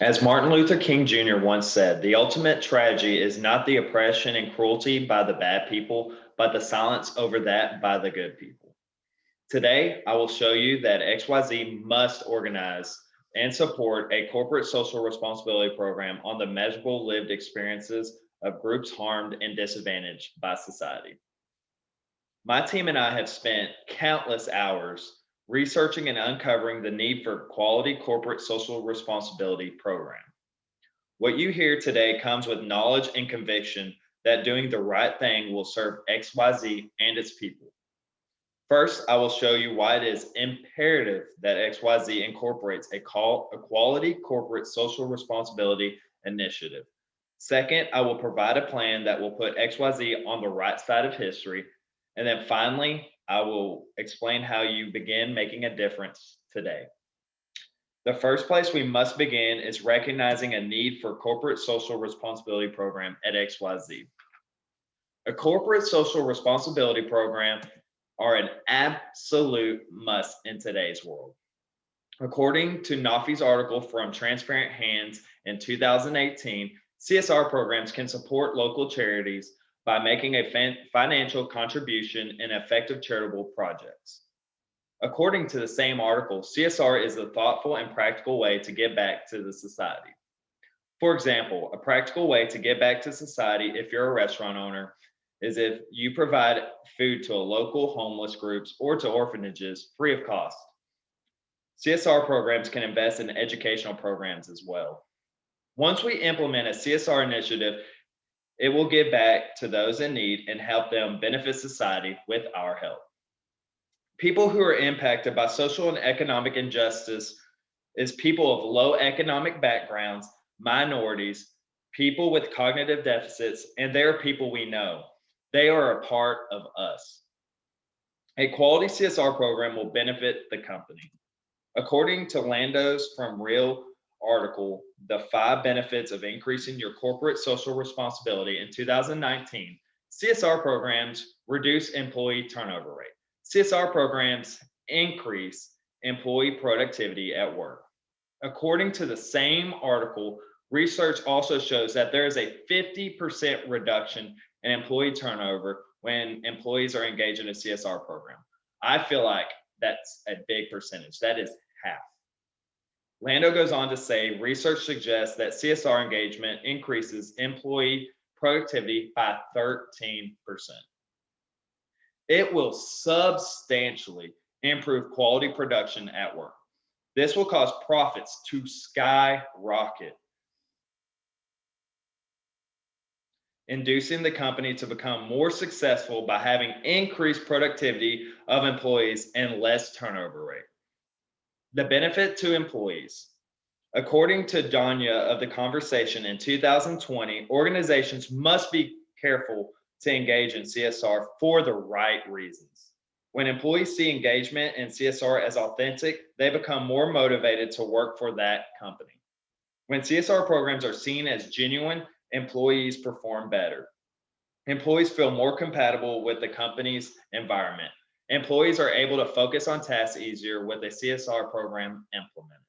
As Martin Luther King Jr. once said, the ultimate tragedy is not the oppression and cruelty by the bad people, but the silence over that by the good people. Today, I will show you that XYZ must organize and support a corporate social responsibility program on the measurable lived experiences of groups harmed and disadvantaged by society. My team and I have spent countless hours researching and uncovering the need for quality corporate social responsibility program. What you hear today comes with knowledge and conviction that doing the right thing will serve XYZ and its people. First, I will show you why it is imperative that XYZ incorporates a quality corporate social responsibility initiative. Second, I will provide a plan that will put XYZ on the right side of history. And then finally, I will explain how you begin making a difference today. The first place we must begin is recognizing a need for corporate social responsibility program at XYZ. A corporate social responsibility program are an absolute must in today's world. According to Nafi's article from Transparent Hands in 2018, CSR programs can support local charities by making a financial contribution in effective charitable projects. According to the same article, CSR is a thoughtful and practical way to give back to the society. For example, a practical way to give back to society if you're a restaurant owner is if you provide food to a local homeless groups or to orphanages free of cost. CSR programs can invest in educational programs as well. Once we implement a CSR initiative, it will give back to those in need and help them benefit society with our help. People who are impacted by social and economic injustice is people of low economic backgrounds, minorities, people with cognitive deficits, and they are people we know. They are a part of us. A quality CSR program will benefit the company. According to Lando's from Real article, The 5 Benefits of Increasing Your Corporate Social Responsibility in 2019, CSR programs reduce employee turnover rate. CSR programs increase employee productivity at work. According to the same article, research also shows that there is a 50% reduction in employee turnover when employees are engaged in a CSR program. I feel like that's a big percentage. That is half. Lando goes on to say research suggests that CSR engagement increases employee productivity by 13%. It will substantially improve quality production at work. This will cause profits to skyrocket, inducing the company to become more successful by having increased productivity of employees and less turnover rate. The benefit to employees. According to Danya of The Conversation in 2020, organizations must be careful to engage in CSR for the right reasons. When employees see engagement in CSR as authentic, they become more motivated to work for that company. When CSR programs are seen as genuine, employees perform better. Employees feel more compatible with the company's environment. Employees are able to focus on tasks easier with a CSR program implemented.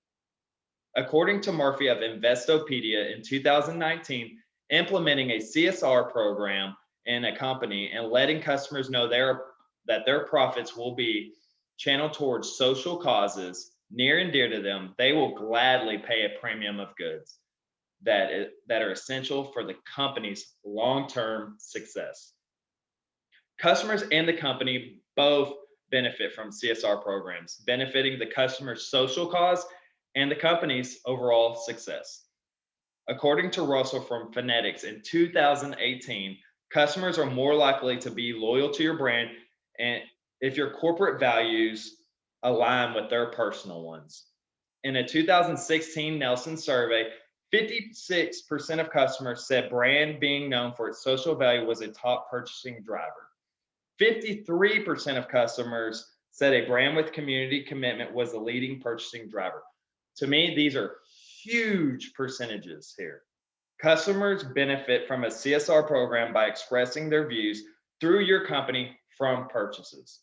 According to Murphy of Investopedia in 2019, implementing a CSR program in a company and letting customers know that their profits will be channeled towards social causes near and dear to them, they will gladly pay a premium of goods that are essential for the company's long-term success. Customers and the company both benefit from CSR programs, benefiting the customer's social cause and the company's overall success. According to Russell from Phonetics in 2018, customers are more likely to be loyal to your brand and if your corporate values align with their personal ones. In a 2016 Nelson survey, 56% of customers said brand being known for its social value was a top purchasing driver. 53% of customers said a brand with community commitment was the leading purchasing driver. To me, these are huge percentages here. Customers benefit from a CSR program by expressing their views through your company from purchases.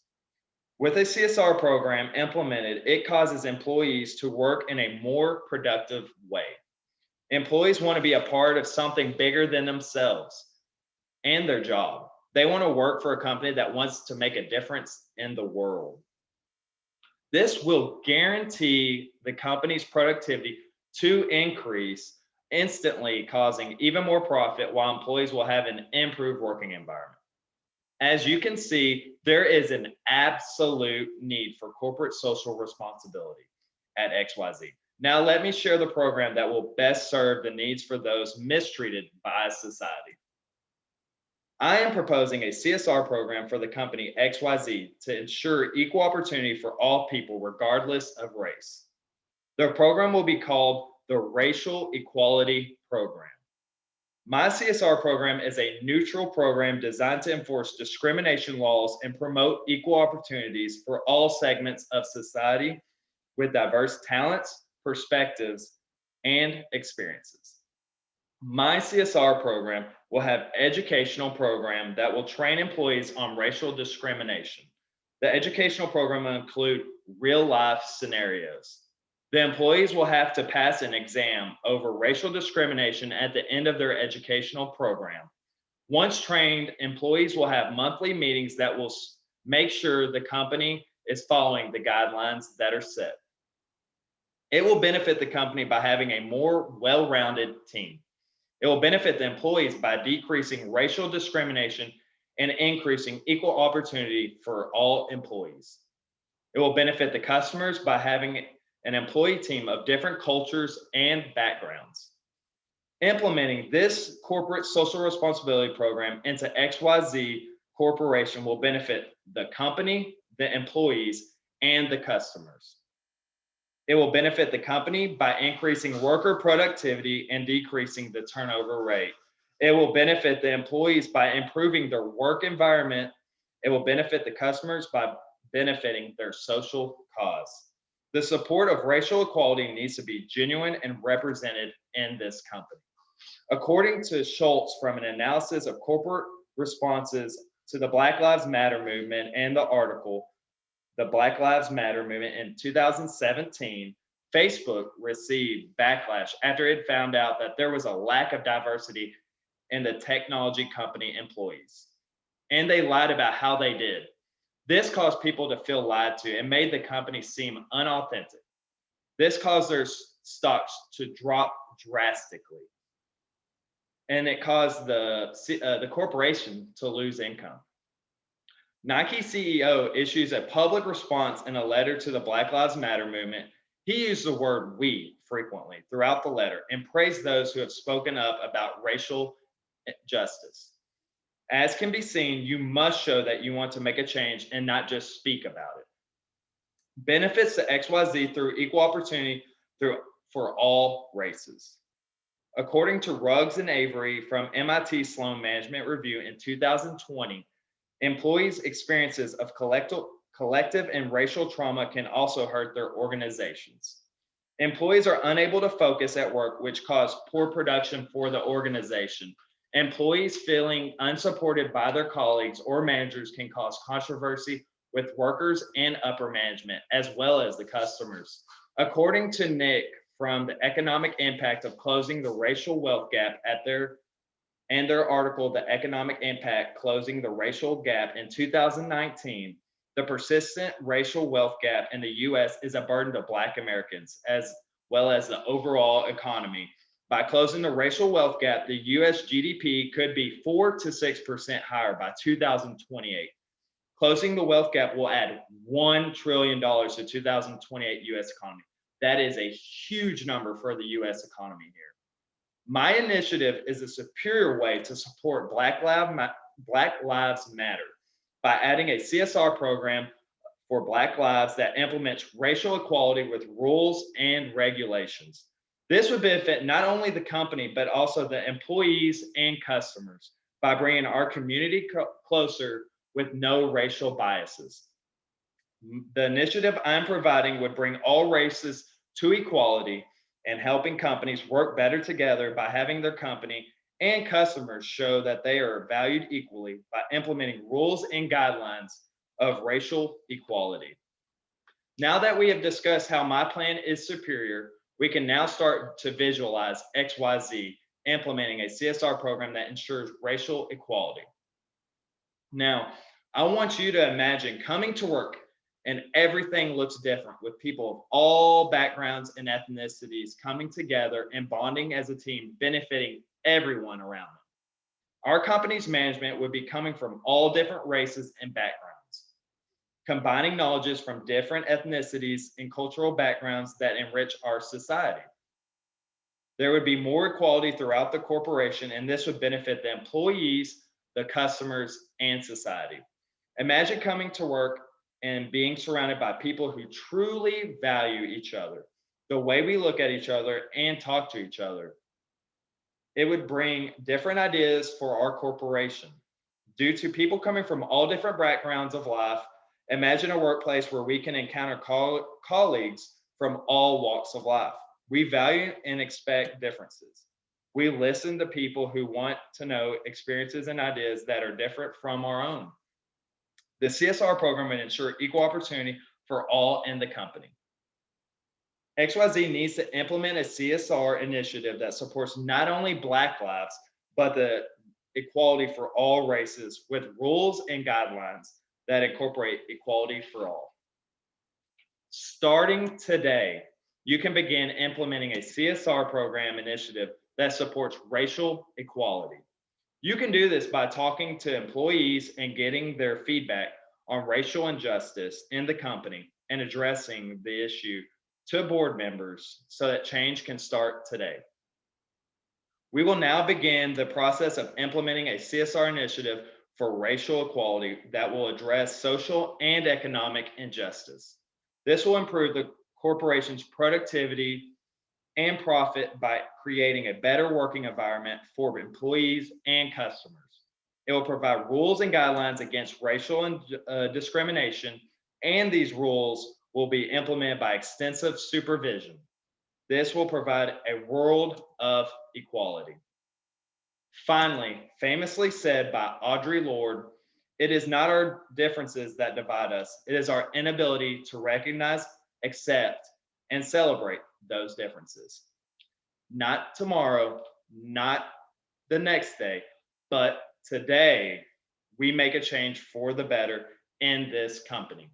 With a CSR program implemented, it causes employees to work in a more productive way. Employees want to be a part of something bigger than themselves and their job. They want to work for a company that wants to make a difference in the world. This will guarantee the company's productivity to increase, instantly causing even more profit, while employees will have an improved working environment. As you can see, there is an absolute need for corporate social responsibility at XYZ. Now, let me share the program that will best serve the needs for those mistreated by society. I am proposing a CSR program for the company XYZ to ensure equal opportunity for all people, regardless of race. The program will be called the Racial Equality Program. My CSR program is a neutral program designed to enforce discrimination laws and promote equal opportunities for all segments of society with diverse talents, perspectives, and experiences. My CSR program will have educational program that will train employees on racial discrimination. The educational program will include real life scenarios. The employees will have to pass an exam over racial discrimination at the end of their educational program. Once trained, employees will have monthly meetings that will make sure the company is following the guidelines that are set. It will benefit the company by having a more well-rounded team. It will benefit the employees by decreasing racial discrimination and increasing equal opportunity for all employees. It will benefit the customers by having an employee team of different cultures and backgrounds. Implementing this corporate social responsibility program into XYZ Corporation will benefit the company, the employees, and the customers. It will benefit the company by increasing worker productivity and decreasing the turnover rate. It will benefit the employees by improving their work environment. It will benefit the customers by benefiting their social cause. The support of racial equality needs to be genuine and represented in this company. According to Schultz, from an analysis of corporate responses to the Black Lives Matter movement and the article, The Black Lives Matter movement in 2017, Facebook received backlash after it found out that there was a lack of diversity in the technology company employees. And they lied about how they did. This caused people to feel lied to and made the company seem unauthentic. This caused their stocks to drop drastically. And it caused the corporation to lose income. Nike CEO issues a public response in a letter to the Black Lives Matter movement. He used the word "we" frequently throughout the letter and praised those who have spoken up about racial justice. As can be seen, you must show that you want to make a change and not just speak about it. Benefits to XYZ through equal opportunity for all races. According to Ruggs and Avery from MIT Sloan Management Review in 2020, employees' experiences of collective and racial trauma can also hurt their organizations. Employees are unable to focus at work, which causes poor production for the organization. Employees feeling unsupported by their colleagues or managers can cause controversy with workers and upper management, as well as the customers. According to Nick from the Economic Impact of Closing the Racial Wealth Gap and their article, The Economic Impact Closing the Racial Gap in 2019, the persistent racial wealth gap in the US is a burden to Black Americans, as well as the overall economy. By closing the racial wealth gap, the US GDP could be 4 to 6% higher by 2028. Closing the wealth gap will add $1 trillion to 2028 US economy. That is a huge number for the US economy here. My initiative is a superior way to support Black Lives Matter by adding a CSR program for Black lives that implements racial equality with rules and regulations. This would benefit not only the company, but also the employees and customers by bringing our community closer with no racial biases. The initiative I'm providing would bring all races to equality and helping companies work better together by having their company and customers show that they are valued equally by implementing rules and guidelines of racial equality. Now that we have discussed how my plan is superior, We can now start to visualize XYZ implementing a CSR program that ensures racial equality. Now, I want you to imagine coming to work and everything looks different with people of all backgrounds and ethnicities coming together and bonding as a team, benefiting everyone around them. Our company's management would be coming from all different races and backgrounds, combining knowledges from different ethnicities and cultural backgrounds that enrich our society. There would be more equality throughout the corporation, and this would benefit the employees, the customers, and society. Imagine coming to work and being surrounded by people who truly value each other, the way we look at each other and talk to each other. It would bring different ideas for our corporation. Due to people coming from all different backgrounds of life, imagine a workplace where we can encounter colleagues from all walks of life. We value and expect differences. We listen to people who want to know experiences and ideas that are different from our own. The CSR program will ensure equal opportunity for all in the company. XYZ needs to implement a CSR initiative that supports not only Black lives, but the equality for all races with rules and guidelines that incorporate equality for all. Starting today, you can begin implementing a CSR program initiative that supports racial equality. You can do this by talking to employees and getting their feedback on racial injustice in the company and addressing the issue to board members so that change can start today. We will now begin the process of implementing a CSR initiative for racial equality that will address social and economic injustice. This will improve the corporation's productivity and profit by creating a better working environment for employees and customers. It will provide rules and guidelines against racial discrimination, and these rules will be implemented by extensive supervision. This will provide a world of equality. Finally, famously said by Audre Lorde, it is not our differences that divide us, it is our inability to recognize, accept, and celebrate those differences. Not tomorrow, not the next day, but today we make a change for the better in this company.